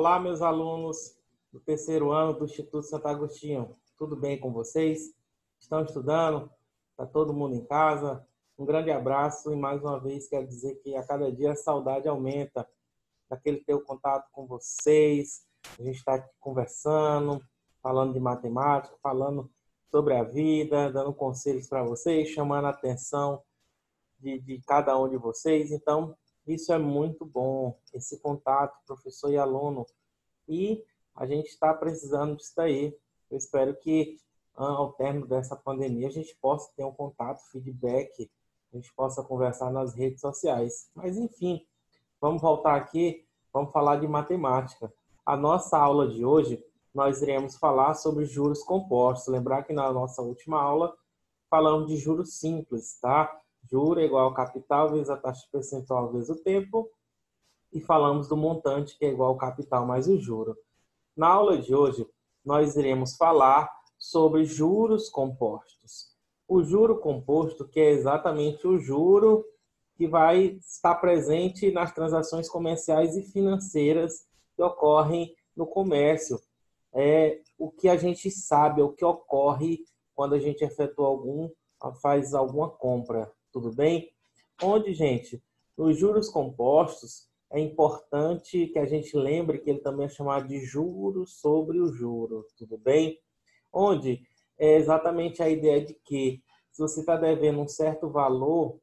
Olá, meus alunos do terceiro ano do Instituto Santo Agostinho. Tudo bem com vocês? Estão estudando? Está todo mundo em casa? Um grande abraço e mais uma vez quero dizer que a cada dia a saudade aumenta daquele teu contato com vocês. A gente está aqui conversando, falando de matemática, falando sobre a vida, dando conselhos para vocês, chamando a atenção de cada um de vocês. Então, isso é muito bom, esse contato, professor e aluno. E a gente está precisando disso aí. Eu espero que, ao término dessa pandemia, a gente possa ter um contato, feedback, a gente possa conversar nas redes sociais. Mas, enfim, vamos voltar aqui, vamos falar de matemática. A nossa aula de hoje, nós iremos falar sobre juros compostos. Lembrar que na nossa última aula, falamos de juros simples, tá? Juro é igual ao capital vezes a taxa percentual vezes o tempo. E falamos do montante, que é igual ao capital mais o juro. Na aula de hoje, nós iremos falar sobre juros compostos. O juro composto, que é exatamente o juro que vai estar presente nas transações comerciais e financeiras que ocorrem no comércio. É o que a gente sabe, é o que ocorre quando a gente faz alguma compra, tudo bem? Onde, gente, os juros compostos, é importante que a gente lembre que ele também é chamado de juros sobre o juro, tudo bem? Onde é exatamente a ideia de que se você está devendo um certo valor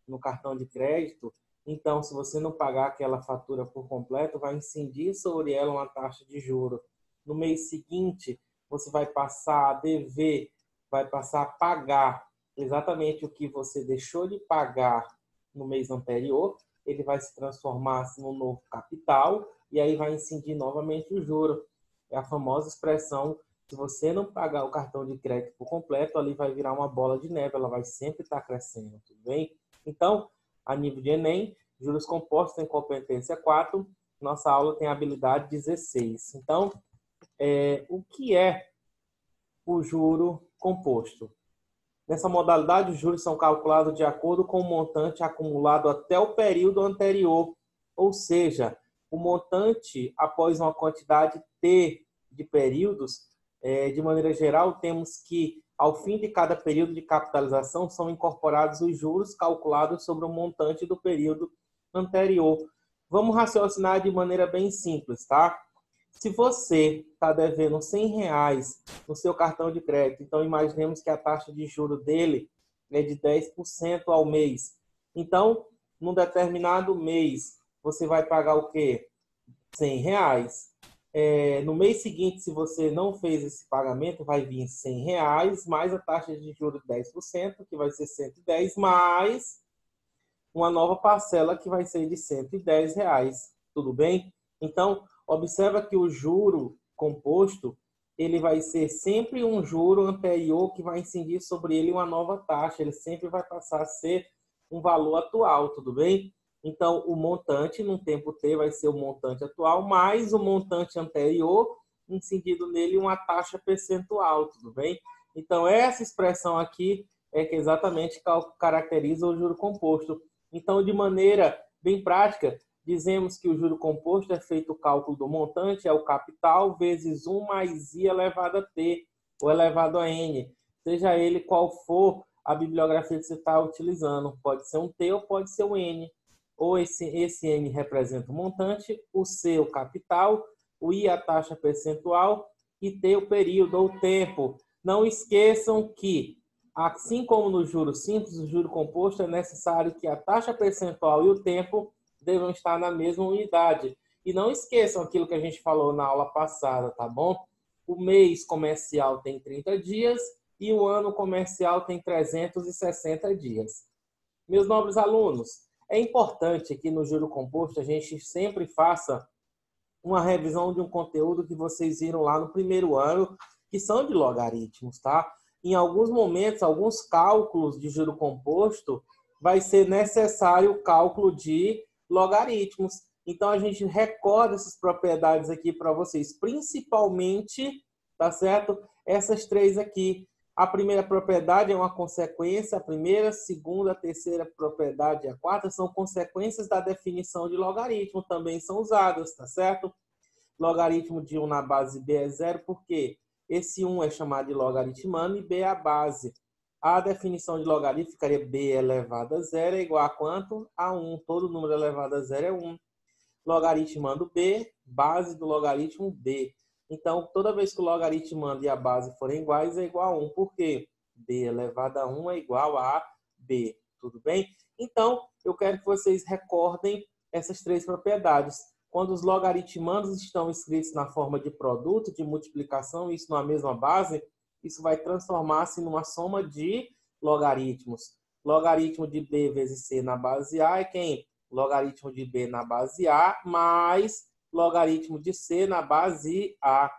no cartão de crédito, então se você não pagar aquela fatura por completo, vai incidir sobre ela uma taxa de juro. No mês seguinte, você vai passar a dever, vai passar a pagar exatamente o que você deixou de pagar no mês anterior, ele vai se transformar no novo capital e aí vai incidir novamente o juro. É a famosa expressão, se você não pagar o cartão de crédito por completo, ali vai virar uma bola de neve, ela vai sempre estar crescendo, tudo bem? Então, a nível de Enem, juros compostos tem competência 4, nossa aula tem habilidade 16. Então, o que é o juro composto? Nessa modalidade, os juros são calculados de acordo com o montante acumulado até o período anterior, ou seja, o montante após uma quantidade T de períodos. De maneira geral, temos que, ao fim de cada período de capitalização, são incorporados os juros calculados sobre o montante do período anterior. Vamos raciocinar de maneira bem simples, tá? Se você está devendo R$100 no seu cartão de crédito, então imaginemos que a taxa de juros dele é de 10% ao mês. Então, num determinado mês, você vai pagar o quê? R$100. No mês seguinte, se você não fez esse pagamento, vai vir R$100 mais a taxa de juros de 10%, que vai ser 110, mais uma nova parcela que vai ser de R$110. Tudo bem? Então, observa que o juro composto, ele vai ser sempre um juro anterior que vai incidir sobre ele uma nova taxa. Ele sempre vai passar a ser um valor atual, tudo bem? Então, o montante, num tempo T, vai ser o montante atual, mais o montante anterior, incidido nele uma taxa percentual, tudo bem? Então, essa expressão aqui é que exatamente caracteriza o juro composto. Então, de maneira bem prática, dizemos que o juro composto é feito o cálculo do montante, é o capital, vezes 1 mais I elevado a T, ou elevado a N. Seja ele qual for a bibliografia que você está utilizando. Pode ser um T ou pode ser um N. Ou esse N representa o montante, o C o capital, o I a taxa percentual e T o período ou tempo. Não esqueçam que, assim como no juro simples, o juro composto é necessário que a taxa percentual e o tempo devam estar na mesma unidade. E não esqueçam aquilo que a gente falou na aula passada, tá bom? O mês comercial tem 30 dias e o ano comercial tem 360 dias. Meus nobres alunos, é importante que no juro composto a gente sempre faça uma revisão de um conteúdo que vocês viram lá no primeiro ano, que são de logaritmos, tá? Em alguns momentos, alguns cálculos de juro composto, vai ser necessário o cálculo de logaritmos. Então, a gente recorda essas propriedades aqui para vocês, principalmente, tá certo? Essas três aqui. A primeira propriedade é uma consequência, a primeira, a segunda, a terceira propriedade e a quarta são consequências da definição de logaritmo, também são usadas, tá certo? Logaritmo de 1 na base b é zero, porque esse 1 é chamado de logaritmando e b é a base. A definição de logaritmo ficaria b elevado a zero é igual a quanto? A 1. Todo número elevado a zero é 1. Logaritmando b, base do logaritmo b. Então, toda vez que o logaritmando e a base forem iguais, é igual a 1. Por quê? B elevado a 1 é igual a b. Tudo bem? Então, eu quero que vocês recordem essas três propriedades. Quando os logaritmandos estão escritos na forma de produto, de multiplicação, isso na mesma base, isso vai transformar-se numa soma de logaritmos. Logaritmo de b vezes c na base a é quem? Logaritmo de b na base a mais logaritmo de c na base a.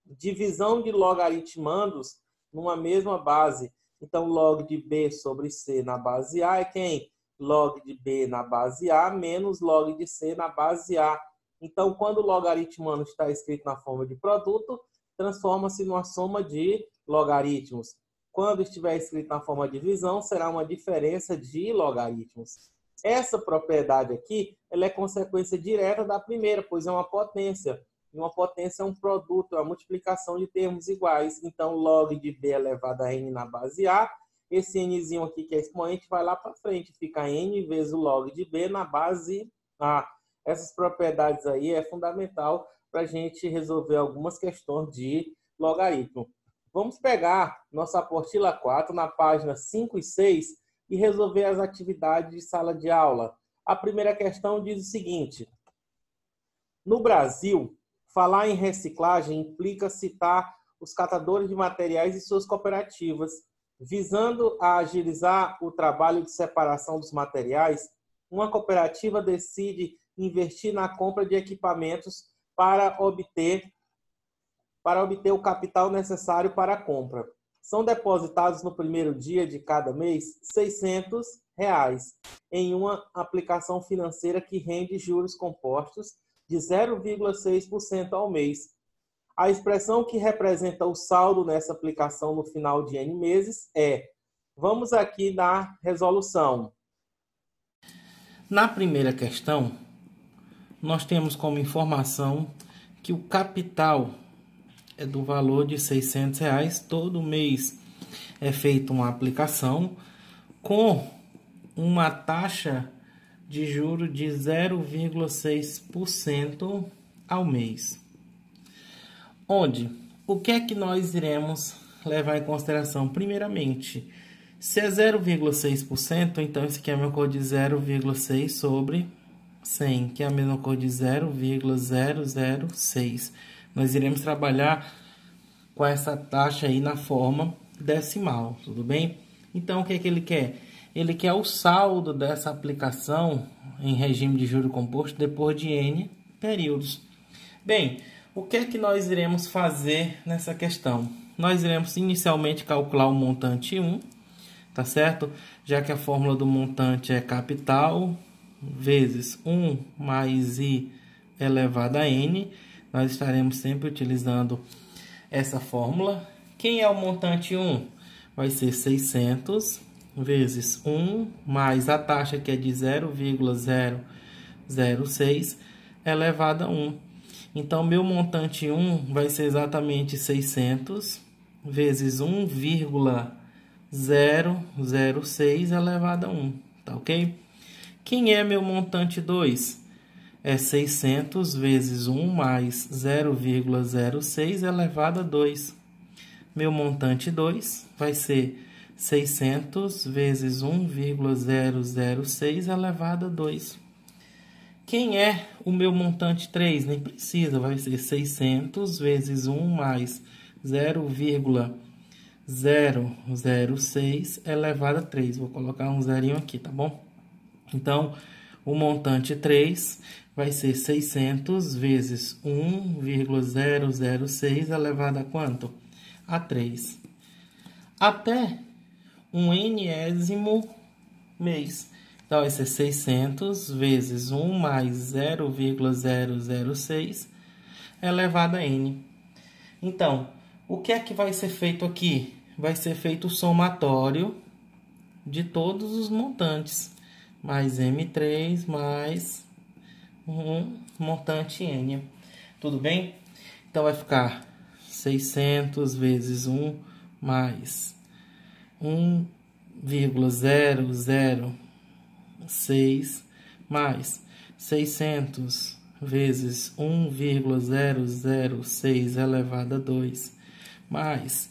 Divisão de logaritmandos numa mesma base. Então, log de b sobre c na base a é quem? Log de b na base a menos log de c na base a. Então, quando o logaritmando está escrito na forma de produto, transforma-se numa soma de logaritmos. Quando estiver escrito na forma de divisão, será uma diferença de logaritmos. Essa propriedade aqui, ela é consequência direta da primeira, pois é uma potência. E uma potência é um produto, é uma multiplicação de termos iguais. Então, log de b elevado a n na base a, esse nzinho aqui que é expoente vai lá para frente, fica n vezes o log de b na base a. Essas propriedades aí é fundamental para a gente resolver algumas questões de logaritmo. Vamos pegar nossa apostila 4 na página 5 e 6 e resolver as atividades de sala de aula. A primeira questão diz o seguinte: no Brasil, falar em reciclagem implica citar os catadores de materiais e suas cooperativas. Visando a agilizar o trabalho de separação dos materiais, uma cooperativa decide investir na compra de equipamentos para obter o capital necessário para a compra. São depositados no primeiro dia de cada mês R$600 em uma aplicação financeira que rende juros compostos de 0,6% ao mês. A expressão que representa o saldo nessa aplicação no final de N meses é... Vamos aqui na resolução. Na primeira questão, nós temos como informação que o capital é do valor de R$600. Todo mês é feita uma aplicação com uma taxa de juros de 0,6% ao mês. O que é que nós iremos levar em consideração? Primeiramente, se é 0,6%, então isso aqui é a mesma coisa de 0,6 sobre 100, que é a mesma coisa de 0,006. Nós iremos trabalhar com essa taxa aí na forma decimal, tudo bem? Então, o que é que ele quer? Ele quer o saldo dessa aplicação em regime de juro composto depois de N períodos. Bem, o que é que nós iremos fazer nessa questão? Nós iremos inicialmente calcular o montante 1, tá certo? Já que a fórmula do montante é capital vezes 1 mais I elevado a N. Nós estaremos sempre utilizando essa fórmula. Quem é o montante 1? Vai ser 600 vezes 1 mais a taxa que é de 0,006 elevado a 1. Então, meu montante 1 vai ser exatamente 600 vezes 1,006 elevado a 1, tá ok? Quem é meu montante 2? É 600 vezes 1 mais 0,06 elevado a 2. Meu montante 2 vai ser 600 vezes 1,006 elevado a 2. Quem é o meu montante 3? Nem precisa, vai ser 600 vezes 1 mais 0,006 elevado a 3. Vou colocar um zerinho aqui, tá bom? Então, o montante 3 vai ser 600 vezes 1,006 elevado a quanto? A 3. Até um enésimo mês. Então, vai ser 600 vezes 1 mais 0,006 elevado a n. Então, o que é que vai ser feito aqui? Vai ser feito o somatório de todos os montantes. Mais M3 mais um montante N. Tudo bem? Então vai ficar 600 vezes 1 mais 1,006 mais 600 vezes 1,006 elevado a 2 mais,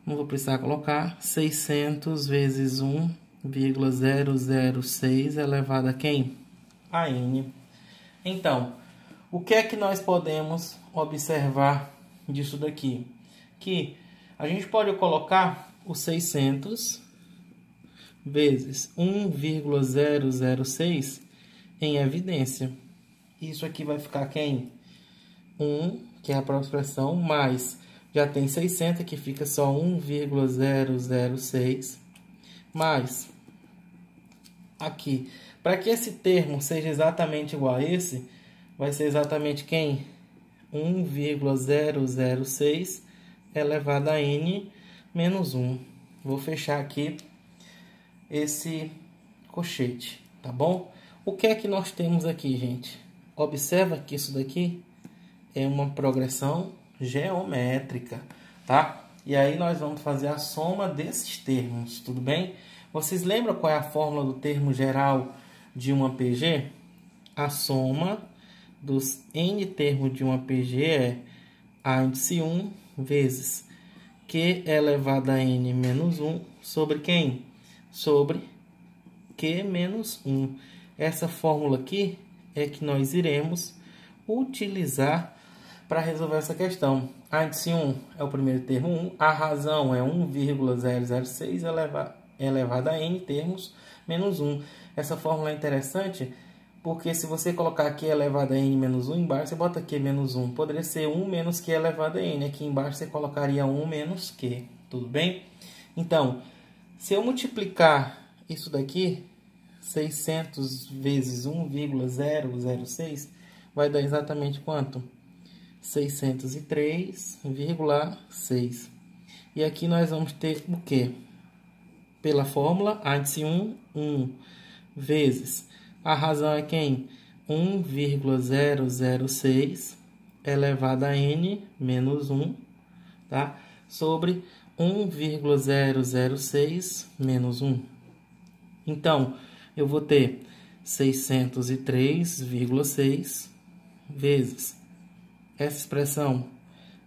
não vou precisar colocar, 600 vezes 1,006 elevado a quem? A n. Então, o que é que nós podemos observar disso daqui? Que a gente pode colocar o 600 vezes 1,006 em evidência. Isso aqui vai ficar quem? 1, que é a próxima expressão, mais, já tem 600, que fica só 1,006, mais, aqui, para que esse termo seja exatamente igual a esse, vai ser exatamente quem? 1,006 elevado a n menos 1. Vou fechar aqui esse colchete, tá bom? O que é que nós temos aqui, gente? Observa que isso daqui é uma progressão geométrica, tá? E aí nós vamos fazer a soma desses termos, tudo bem? Vocês lembram qual é a fórmula do termo geral de uma PG? A soma dos n termos de uma PG é a índice 1 vezes Q elevado a n menos 1 sobre quem? Sobre Q menos 1. Essa fórmula aqui é que nós iremos utilizar para resolver essa questão. A índice 1 é o primeiro termo 1, a razão é 1,006 elevado a n termos menos 1. Essa fórmula é interessante porque se você colocar Q elevado a n menos 1 embaixo, você bota Q menos 1. Poderia ser 1 menos Q elevado a n. Aqui embaixo você colocaria 1 menos Q. Tudo bem? Então, se eu multiplicar isso daqui, 600 vezes 1,006, vai dar exatamente quanto? 603,6. E aqui nós vamos ter o quê? Pela fórmula, a índice 1, 1 vezes, a razão é quem? 1,006 elevado a n menos 1, tá? Sobre 1,006 menos 1. Então, eu vou ter 603,6 vezes essa expressão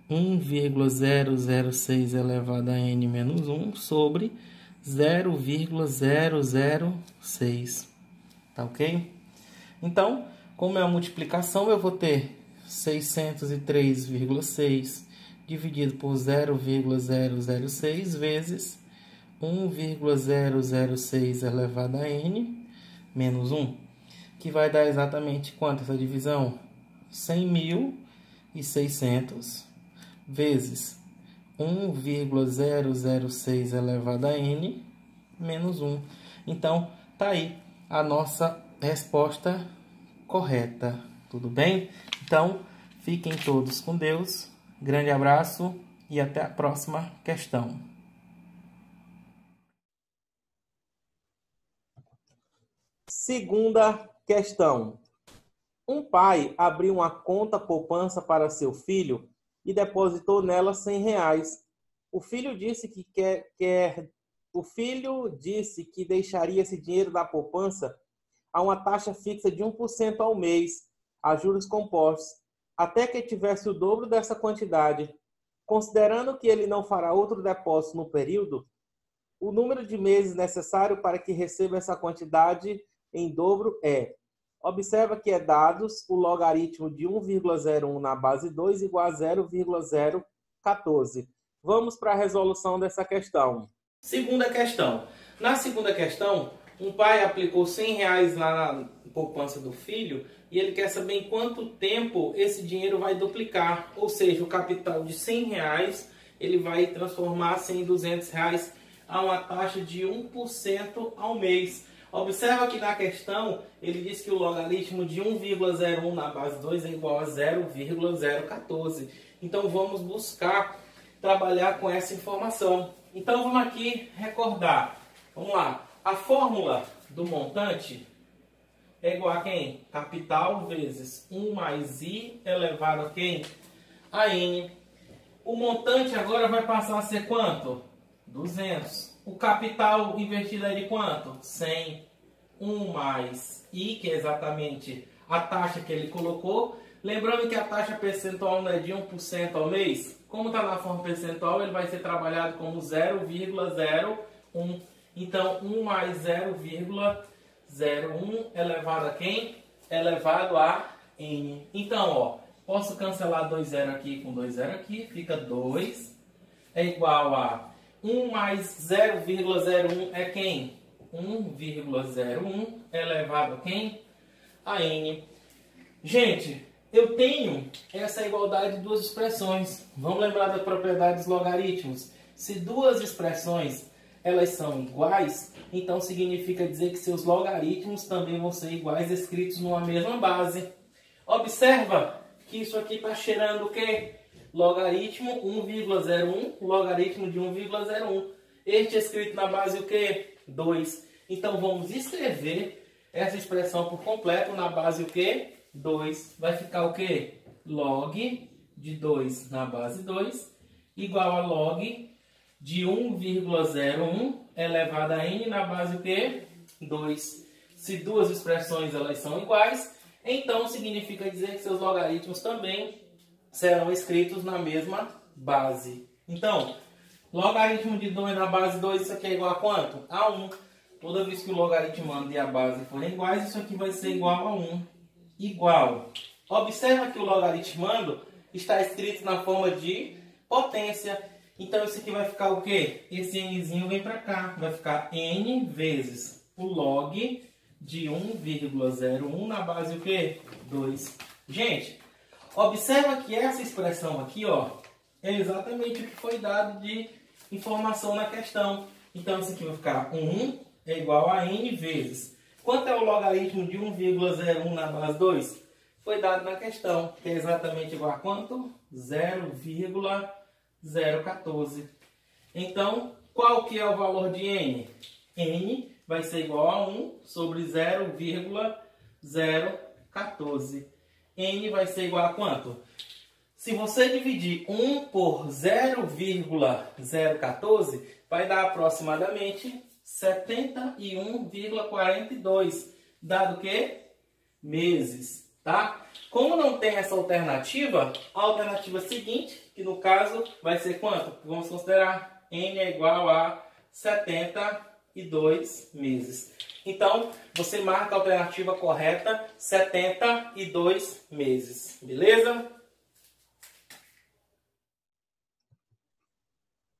1,006 elevado a n menos 1 sobre 0,006. Tá ok? Então, como é a multiplicação, eu vou ter 603,6 dividido por 0,006 vezes 1,006 elevado a n menos 1, que vai dar exatamente quanto essa divisão? 100.600 vezes 1,006 elevado a n menos 1. Então, tá aí a nossa resposta correta. Tudo bem? Então, fiquem todos com Deus. Grande abraço e até a próxima questão. Segunda questão. Um pai abriu uma conta poupança para seu filho e depositou nela R$ 100. O filho disse que deixaria esse dinheiro na poupança a uma taxa fixa de 1% ao mês, a juros compostos, até que tivesse o dobro dessa quantidade. Considerando que ele não fará outro depósito no período, o número de meses necessário para que receba essa quantidade em dobro é: observa que é dados o logaritmo de 1,01 na base 2 igual a 0,014. Vamos para a resolução dessa questão. Segunda questão. Na segunda questão, um pai aplicou R$ 100 lá na poupança do filho e ele quer saber em quanto tempo esse dinheiro vai duplicar. Ou seja, o capital de R$ 100 ele vai transformar-se em R$ 200 a uma taxa de 1% ao mês. Observa que na questão ele diz que o logaritmo de 1,01 na base 2 é igual a 0,014. Então vamos buscar trabalhar com essa informação. Então vamos aqui recordar. Vamos lá. A fórmula do montante é igual a quem? Capital vezes 1 mais I elevado a quem? A N. O montante agora vai passar a ser quanto? 200. O capital invertido é de quanto? 100. 1 mais I, que é exatamente a taxa que ele colocou. Lembrando que a taxa percentual não é de 1% ao mês. Como está na forma percentual, ele vai ser trabalhado como 0,01. Então, 1 mais 0,01 elevado a quem? Elevado a N. Então, ó, posso cancelar 2 zero aqui com 2 zero aqui. Fica 2 é igual a 1 mais 0,01 é quem? 1,01 elevado a quem? A N. Gente, eu tenho essa igualdade de duas expressões. Vamos lembrar das propriedades dos logaritmos. Se duas expressões elas são iguais, então significa dizer que seus logaritmos também vão ser iguais, escritos numa mesma base. Observa que isso aqui está cheirando o quê? Logaritmo 1,01, logaritmo de 1,01. Este é escrito na base o quê? 2. Então vamos escrever essa expressão por completo na base o quê? 2. Vai ficar o quê? Log de 2 na base 2 igual a log de 1,01 elevado a n na base o quê? 2. Se duas expressões elas são iguais, então significa dizer que seus logaritmos também serão escritos na mesma base. Então, logaritmo de 2 na base 2, isso aqui é igual a quanto? A 1. Toda vez que o logaritmando e a base forem iguais, isso aqui vai ser igual a 1. Igual. Observa que o logaritmando está escrito na forma de potência. Então, isso aqui vai ficar o quê? Esse nzinho vem para cá. Vai ficar n vezes o log de 1,01 na base o quê? 2. Gente, observa que essa expressão aqui, ó, é exatamente o que foi dado de informação na questão. Então, isso aqui vai ficar 1 é igual a n vezes. Quanto é o logaritmo de 1,01 na base 2? Foi dado na questão, que é exatamente igual a quanto? 0,014. Então, qual que é o valor de n? N vai ser igual a 1 sobre 0,014. N vai ser igual a quanto? Se você dividir 1 por 0,014, vai dar aproximadamente 71,42. Dado que? Meses, tá? Como não tem essa alternativa, a alternativa seguinte, que no caso vai ser quanto? Vamos considerar n é igual a 72 meses. Então, você marca a alternativa correta, 72 meses. Beleza?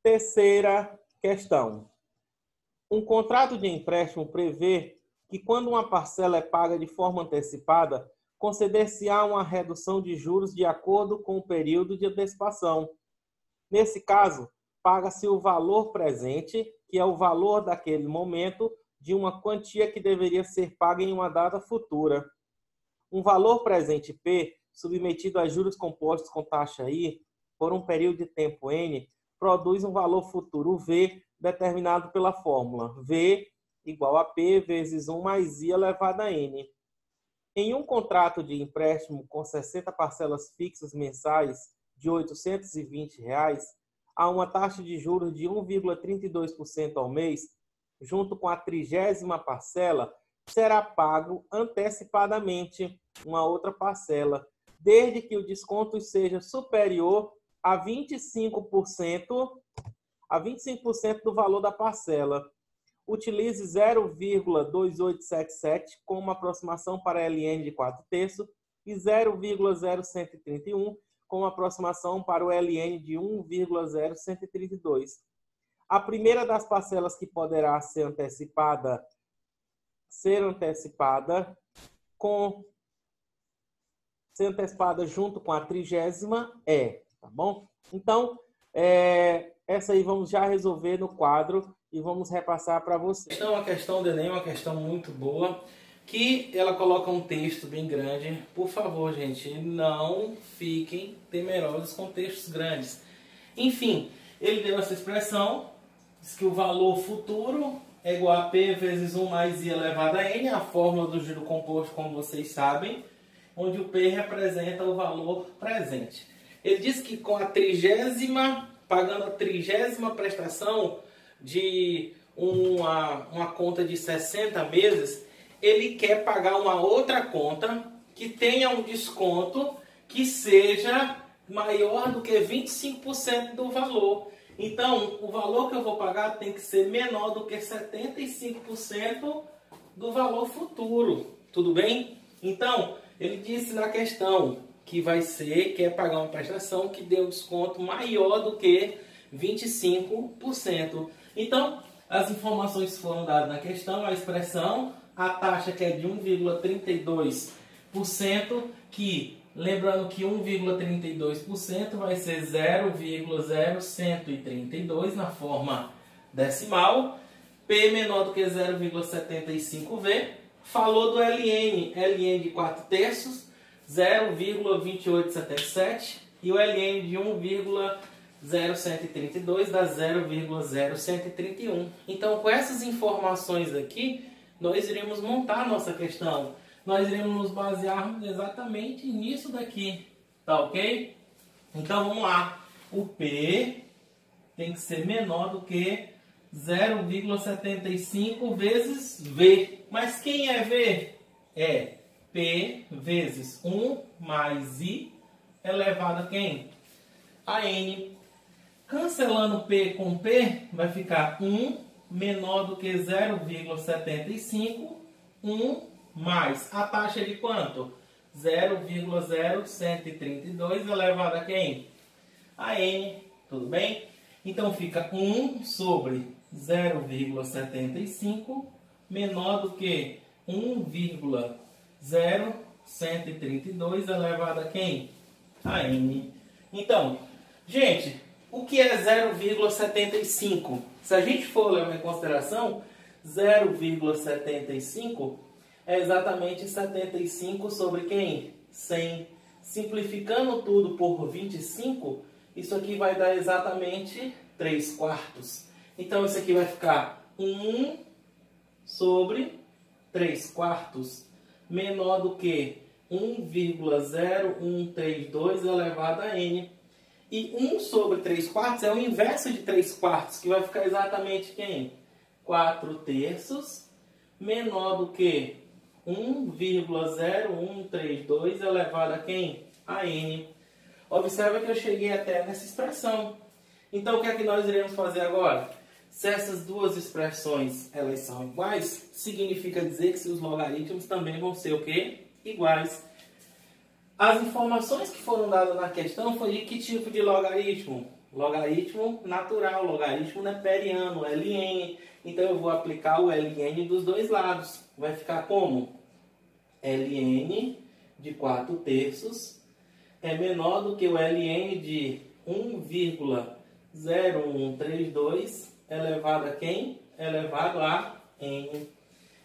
Terceira questão. Um contrato de empréstimo prevê que quando uma parcela é paga de forma antecipada, conceder-se-á uma redução de juros de acordo com o período de antecipação. Nesse caso, paga-se o valor presente, que é o valor daquele momento, de uma quantia que deveria ser paga em uma data futura. Um valor presente P, submetido a juros compostos com taxa I, por um período de tempo N, produz um valor futuro V, determinado pela fórmula V igual a P vezes 1 mais I elevado a N. Em um contrato de empréstimo com 60 parcelas fixas mensais de R$ 820, a uma taxa de juros de 1,32% ao mês, junto com a 30ª parcela, será pago antecipadamente uma outra parcela, desde que o desconto seja superior a 25% do valor da parcela. Utilize 0,2877 como aproximação para LN de 4/3 e 0,0131 como aproximação para o LN de 1,0132. A primeira das parcelas que poderá ser antecipada junto com a 30ª tá bom? Então, essa aí vamos já resolver no quadro e vamos repassar para você. Então, a questão do Enem é uma questão muito boa, que ela coloca um texto bem grande. Por favor, gente, não fiquem temerosos com textos grandes. Enfim, ele deu essa expressão, diz que o valor futuro é igual a P vezes 1 mais I elevado a N, a fórmula do juro composto, como vocês sabem, onde o P representa o valor presente. Ele diz que com pagando a 30ª prestação de uma conta de 60 meses, ele quer pagar uma outra conta que tenha um desconto que seja maior do que 25% do valor. Então, o valor que eu vou pagar tem que ser menor do que 75% do valor futuro. Tudo bem? Então, ele disse na questão que quer pagar uma prestação que dê um desconto maior do que 25%. Então, as informações foram dadas na questão, a expressão, a taxa que é de 1,32%, que, lembrando que 1,32% vai ser 0,0132 na forma decimal, P menor do que 0,75V, falou do LN de 4/3, 0,2877, e o LN de 1,0132 dá 0,0131. Então, com essas informações aqui, nós iremos montar a nossa questão. Nós iremos nos basear exatamente nisso daqui, tá ok? Então, vamos lá. O P tem que ser menor do que 0,75 vezes V. Mas quem é V? É P vezes 1 mais I elevado a quem? A N. Cancelando P com P, vai ficar 1 menor do que 0,75, 1 mais a taxa de quanto? 0,0132 elevado a quem? A N. Tudo bem? Então fica 1 sobre 0,75 menor do que 1,0132 elevado a quem? A N. Então, gente, o que é 0,75? Se a gente for levar em consideração, 0,75 é exatamente 75 sobre quem? 100. Simplificando tudo por 25, isso aqui vai dar exatamente 3/4. Então, isso aqui vai ficar 1 sobre 3/4 menor do que 1,0132 elevado a N. E 1 sobre 3/4 é o inverso de 3/4, que vai ficar exatamente quem? 4/3 menor do que 1,0132 elevado a quem? A N. Observa que eu cheguei até nessa expressão. Então, o que é que nós iremos fazer agora? Se essas duas expressões elas são iguais, significa dizer que os logaritmos também vão ser o quê? Iguais. As informações que foram dadas na questão foi de que tipo de logaritmo? Logaritmo natural, logaritmo neperiano, LN. Então eu vou aplicar o LN dos dois lados. Vai ficar como? LN de 4/3 é menor do que o LN de 1,0132 elevado a quem? Elevado a N.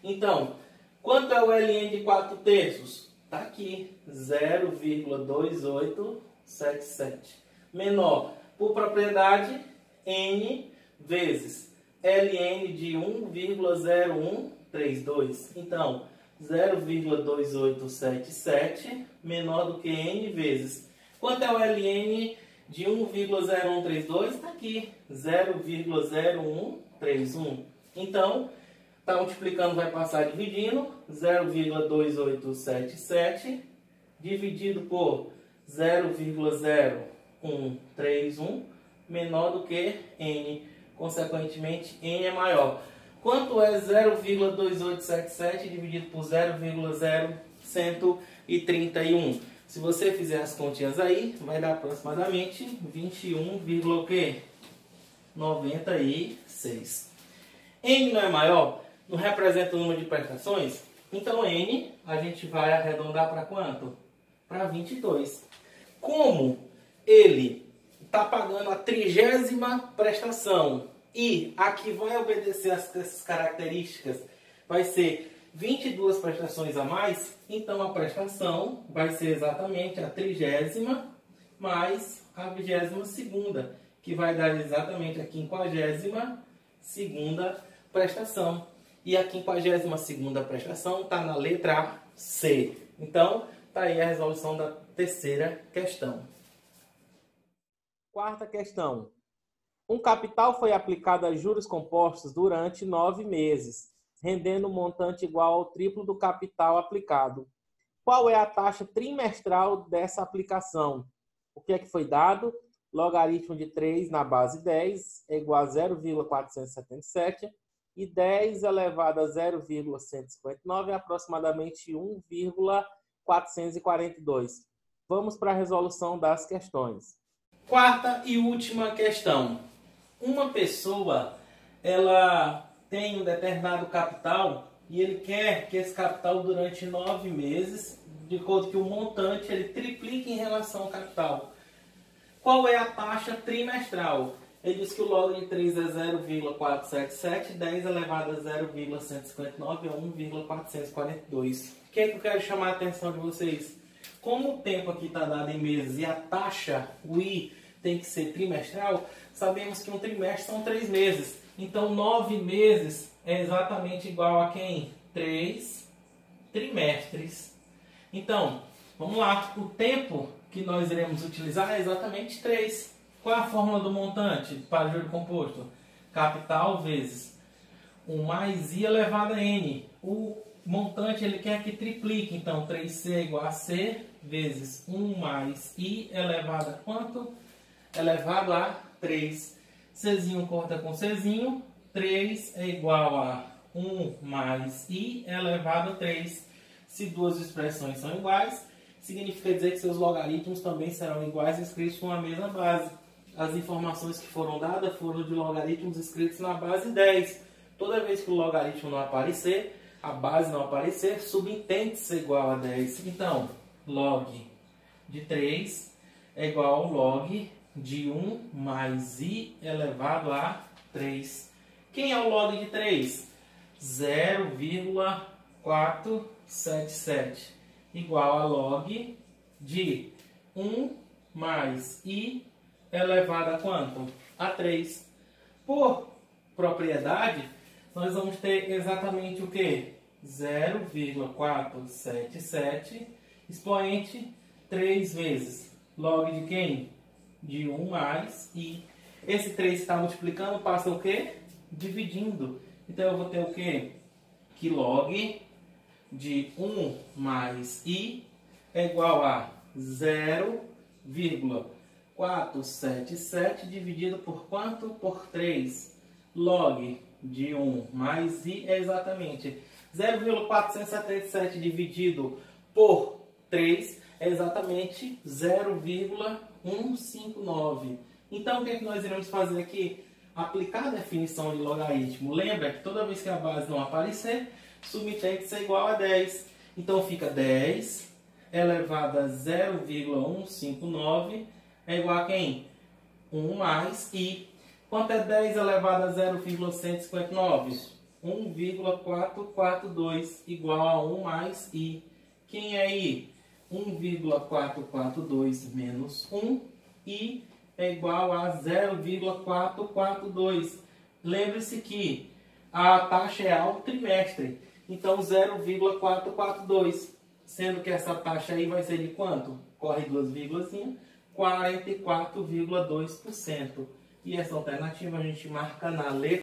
Então, quanto é o LN de 4/3? Está aqui, 0,2877. Menor, por propriedade, N vezes LN de 1,0132. Então, 0,2877 menor do que N vezes. Quanto é o LN de 1,0132? Está aqui, 0,0131. Então, está multiplicando, vai passar dividindo, 0,2877 dividido por 0,0131 menor do que N. Consequentemente, N é maior. Quanto é 0,2877 dividido por 0,0131? Se você fizer as continhas aí, vai dar aproximadamente 21,96. N não é maior? Não representa o número de prestações? Então, N a gente vai arredondar para quanto? Para 22. Como ele está pagando a 30ª prestação e aqui vai obedecer essas características, vai ser 22 prestações a mais, então a prestação vai ser exatamente a 30ª mais a 22ª, que vai dar exatamente a 52ª prestação. E a 52ª prestação está na letra C. Então, está aí a resolução da terceira questão. Quarta questão. Um capital foi aplicado a juros compostos durante 9 meses, rendendo um montante igual ao triplo do capital aplicado. Qual é a taxa trimestral dessa aplicação? O que é que foi dado? Logaritmo de 3 na base 10 é igual a 0,477 e 10 elevado a 0,159 é aproximadamente 1,442. Vamos para a resolução das questões. Quarta e última questão. Uma pessoa, ela tem um determinado capital e ele quer que esse capital durante 9 meses, de acordo que o montante ele triplique em relação ao capital. Qual é a taxa trimestral? Ele diz que o log de 3 é 0,477, 10 elevado a 0,159 é 1,442. O que é que eu quero chamar a atenção de vocês? Como o tempo aqui está dado em meses e a taxa, o I, tem que ser trimestral, sabemos que um trimestre são 3 meses. Então, 9 meses é exatamente igual a quem? 3 trimestres. Então, vamos lá. O tempo que nós iremos utilizar é exatamente 3. Qual é a fórmula do montante para juro composto? Capital vezes 1 mais I elevado a N. O montante ele quer que triplique. Então, 3C é igual a C vezes 1 mais I elevado a quanto? Elevado a 3. Czinho corta com Czinho. 3 é igual a 1 mais I elevado a 3. Se duas expressões são iguais, significa dizer que seus logaritmos também serão iguais escritos com a mesma base. As informações que foram dadas foram de logaritmos escritos na base 10. Toda vez que o logaritmo não aparecer, a base não aparecer, subentende-se igual a 10. Então, log de 3 é igual ao log de 1 mais I elevado a 3. Quem é o log de 3? 0,477 igual a log de 1 mais I elevado a quanto? A 3. Por propriedade, nós vamos ter exatamente o que? 0,477 expoente 3 vezes. Log de quem? De 1 mais I. Esse 3 está multiplicando, passa o quê? Dividindo. Então eu vou ter o quê? Que log de 1 mais I é igual a 0,477 dividido por quanto? Por 3. Log de 1 mais I é exatamente 0,477 dividido por 3 é exatamente 0,159. Então, o que é que nós iremos fazer aqui? Aplicar a definição de logaritmo. Lembra que toda vez que a base não aparecer, subentende-se igual a 10. Então, fica 10 elevado a 0,159 é igual a quem? 1 mais I. Quanto é 10 elevado a 0,159? 1,442 igual a 1 mais I. Quem é I? 1,442 menos 1. I é igual a 0,442. Lembre-se que a taxa é ao trimestre. Então, 0,442. Sendo que essa taxa aí vai ser de quanto? Corre duas vírgulas, 44,2%. E essa alternativa a gente marca na letra